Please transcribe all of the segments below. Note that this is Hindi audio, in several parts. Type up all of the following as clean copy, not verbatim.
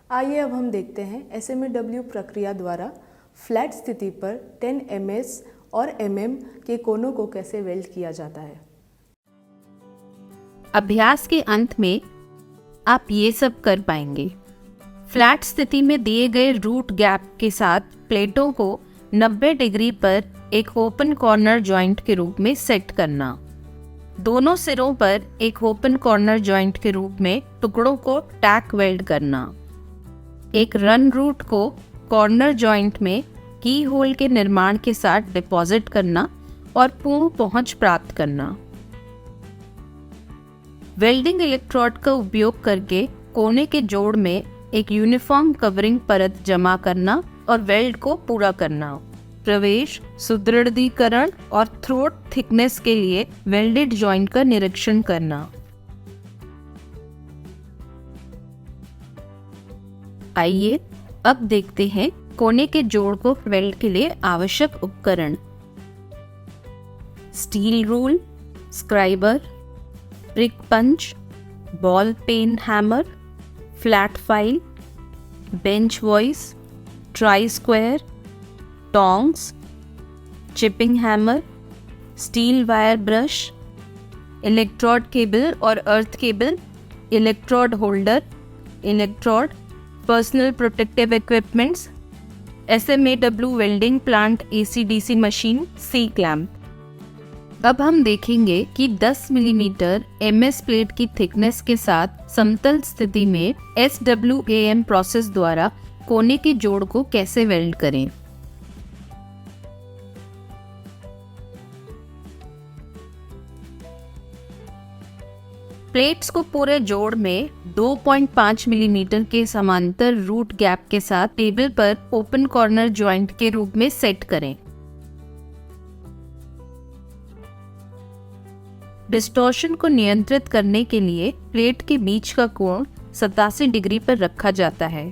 आइए अब हम देखते हैं SMAW प्रक्रिया द्वारा फ्लैट स्थिति पर 10 ms और mm के कोनों को कैसे वेल्ड किया जाता है। अभ्यास के अंत में आप ये सब कर पाएंगे। फ्लैट स्थिति में दिए गए रूट गैप के साथ प्लेटों को 90 डिग्री पर एक ओपन कॉर्नर जॉइंट के रूप में सेट करना। दोनों सिरों पर एक ओपन कॉर्नर जॉइंट के रूप में टुकड़ों को टैक वेल्ड करना। एक रन रूट को कॉर्नर जॉइंट में की होल के निर्माण के साथ डिपॉजिट करना और पूर्ण पहुंच प्राप्त करना। वेल्डिंग इलेक्ट्रोड का उपयोग करके कोने के जोड़ में एक यूनिफॉर्म कवरिंग परत जमा करना और वेल्ड को पूरा करना। प्रवेश, सुदृढ़ीकरण और थ्रोट थिकनेस के लिए वेल्डेड जॉइंट का निरीक्षण करना। आइए अब देखते हैं कोने के जोड़ को वेल्ड के लिए आवश्यक उपकरण। Steel rule, scriber, prick punch, ball peen hammer, flat file, bench vice, try square, tongs, chipping hammer, steel wire brush, electrode cable और earth cable, electrode holder, electrode, personal protective equipments, SMAW welding plant AC/DC machine, C clamp. अब हम देखेंगे कि 10 मिलीमीटर MS प्लेट की थिकनेस के साथ समतल स्थिति में SWAM प्रोसेस द्वारा कोने के जोड़ को कैसे वेल्ड करें। प्लेट्स को पूरे जोड़ में 2.5 मिलीमीटर के समांतर रूट गैप के साथ टेबल पर ओपन कॉर्नर जॉइंट के रूप में सेट करें। डिस्टॉर्शन को नियंत्रित करने के लिए प्लेट के बीच का कोण 87 डिग्री पर रखा जाता है।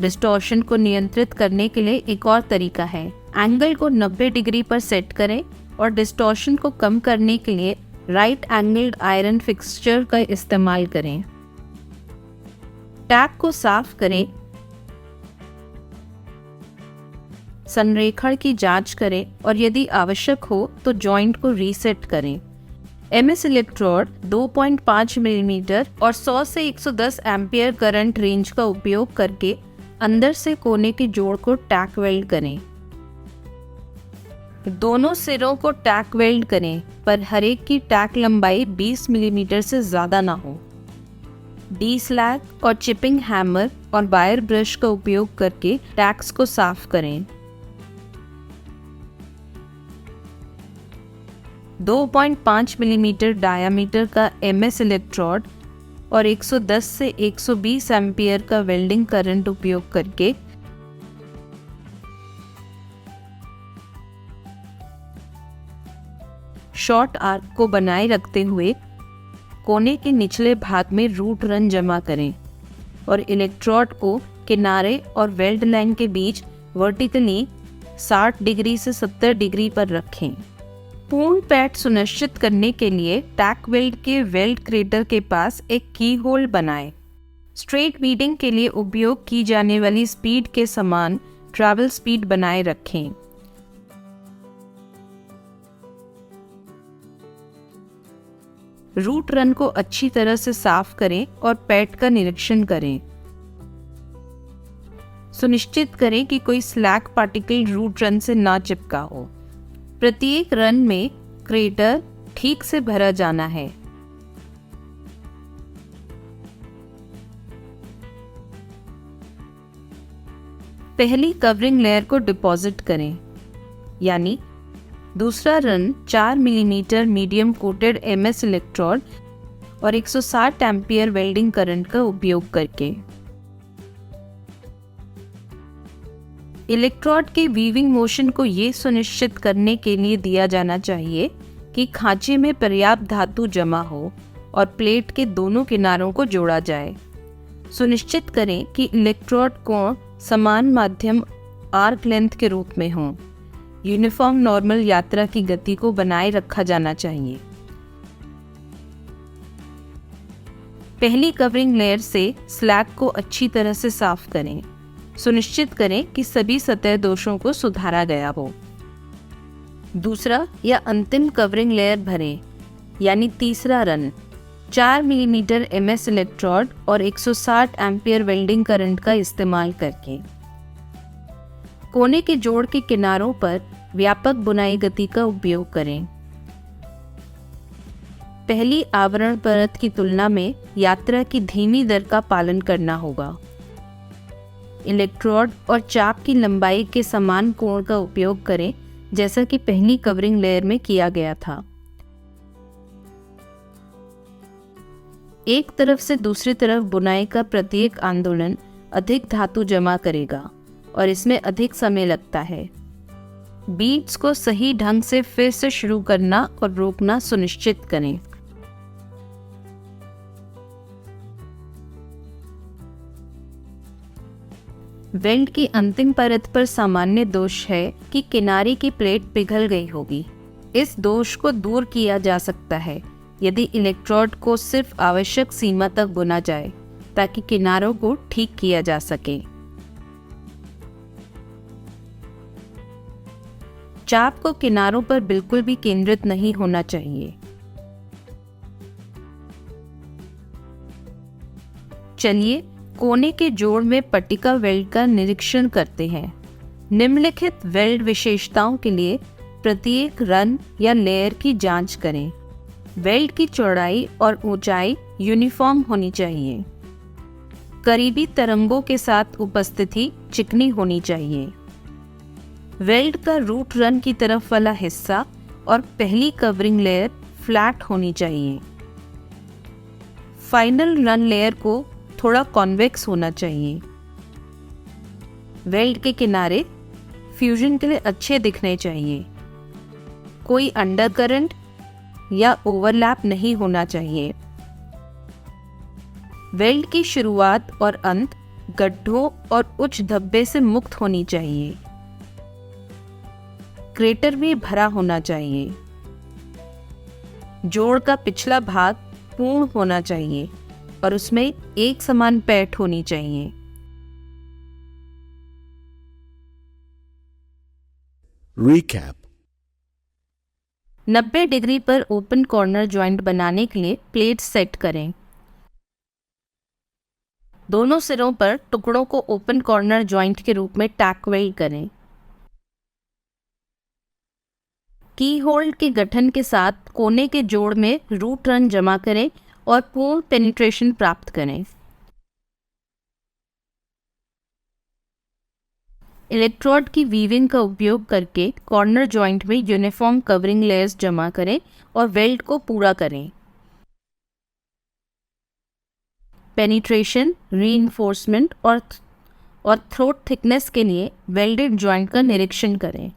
डिस्टॉर्शन को नियंत्रित करने के लिए एक और तरीका है। एंगल को 90 डिग्री पर सेट करें और डिस्टॉर्शन को कम करने के लिए राइट एंगल्ड आयरन फिक्सचर का इस्तेमाल करें। टैप को साफ करें, संरेखण की जांच करें और यदि आवश्यक हो तो जॉइंट को रीसेट करें। MS इलेक्ट्रोड 2.5 मिलीमीटर और 100 से 110 एम्पियर करंट रेंज का उपयोग करके अंदर से कोने के जोड़ को टैक वेल्ड करें। दोनों सिरों को टैक वेल्ड करें, पर हर एक की टैक लंबाई 20 मिलीमीटर से ज़्यादा ना हो। D-स्लैग और चिपिंग हैमर और वायर ब्रश का उपयोग करके टैक्स को साफ करें। 2.5 मिलीमीटर डायामीटर का MS इलेक्ट्रोड और 110 से 120 एम्पियर का वेल्डिंग करंट उपयोग करके शॉर्ट आर्क को बनाए रखते हुए कोने के निचले भाग में रूट रन जमा करें और इलेक्ट्रोड को किनारे और वेल्ड लाइन के बीच वर्टिकली 60 डिग्री से 70 डिग्री पर रखें। पूर्ण पैड सुनिश्चित करने के लिए टैक वेल्ड के वेल्ड क्रेटर के पास एक की होल बनाएं। स्ट्रेट बीडिंग के लिए उपयोग की जाने वाली स्पीड के समान ट्रैवल स्पीड बनाए रखें। रूट रन को अच्छी तरह से साफ करें और पैड का निरीक्षण करें। सुनिश्चित करें कि कोई स्लैक पार्टिकल रूट रन से ना चिपका हो। प्रत्येक रन में क्रेटर ठीक से भरा जाना है। पहली कवरिंग लेयर को डिपॉजिट करें, यानी दूसरा run 4 millimetre medium coated MS electrode और 160 एम्पियर वेल्डिंग करंट का उपयोग करके। इलेक्ट्रोड के वीविंग मोशन को ये सुनिश्चित करने के लिए दिया जाना चाहिए कि खांचे में पर्याप्त धातु जमा हो और प्लेट के दोनों किनारों को जोड़ा जाए। सुनिश्चित करें कि इलेक्ट्रोड कोण समान माध्यम आर्क लेंथ के रूप में हों। यूनिफॉर्म नॉर्मल यात्रा की गति को बनाए रखा जाना चाहिए। पहली कवरिंग लेयर से स्लैग को अच्छी तरह से साफ करें। सुनिश्चित करें कि सभी सतह दोषों को सुधारा गया हो। दूसरा या अंतिम कवरिंग लेयर भरें, यानी तीसरा रन 4 मिलीमीटर MS इलेक्ट्रोड और 160 एम्पियर वेल्डिंग करंट का इस्तेमाल करके। कोने के जोड़ के किनारों पर व्यापक बुनाई गति का उपयोग करें। पहली आवरण परत की तुलना में यात्रा की धीमी दर का पालन करना होगा। इलेक्ट्रोड और चाप की लंबाई के समान कोण का उपयोग करें, जैसा कि पहली कवरिंग लेयर में किया गया था। एक तरफ से दूसरी तरफ बुनाई का प्रत्येक आंदोलन अधिक धातु जमा करेगा और इसमें अधिक समय लगता है। बीट्स को सही ढंग से फिर से शुरू करना और रोकना सुनिश्चित करें। वेल्ड की अंतिम परत पर सामान्य दोष है कि किनारे की प्लेट पिघल गई होगी। इस दोष को दूर किया जा सकता है यदि इलेक्ट्रोड को सिर्फ आवश्यक सीमा तक बुना जाए, ताकि किनारों को ठीक किया जा सके। चाप को किनारों पर बिल्कुल भी केंद्रित नहीं होना चाहिए। चलिए कोने के जोड़ में पट्टिका वेल्ड का निरीक्षण करते हैं। निम्नलिखित वेल्ड विशेषताओं के लिए प्रत्येक रन या लेयर की जांच करें। वेल्ड की चौड़ाई और ऊंचाई यूनिफॉर्म होनी चाहिए। करीबी तरंगों के साथ उपस्थिति चिकनी होनी चाहिए। वेल्ड का रूट रन की तरफ वाला हिस्सा और पहली कवरिंग लेयर फ्लैट होनी चाहिए। फाइनल रन लेयर को थोड़ा कॉन्वेक्स होना चाहिए। वेल्ड के किनारे फ्यूजन के लिए अच्छे दिखने चाहिए। कोई अंडरकरंट या ओवरलैप नहीं होना चाहिए। वेल्ड की शुरुआत और अंत गड्ढों और उच्च धब्बे से मुक्त होनी चाहिए। क्रेटर भी भरा होना चाहिए। जोड़ का पिछला भाग पूर्ण होना चाहिए और उसमें एक समान पैठ होनी चाहिए। Recap. 90 डिग्री पर ओपन कॉर्नर जॉइंट बनाने के लिए प्लेट सेट करें। दोनों सिरों पर टुकड़ों को ओपन कॉर्नर जॉइंट के रूप में टैक वेल्ड करें। की होल्ड के गठन के साथ कोने के जोड़ में रूट रन जमा करें और पूर्ण पेनिट्रेशन प्राप्त करें। इलेक्ट्रोड की वीविंग का उपयोग करके कॉर्नर जॉइंट में यूनिफॉर्म कवरिंग लेयर्स जमा करें और वेल्ड को पूरा करें। पेनिट्रेशन, रीइंफोर्समेंट और थ्रोट थिकनेस के लिए वेल्डेड जॉइंट का निरीक्षण करें।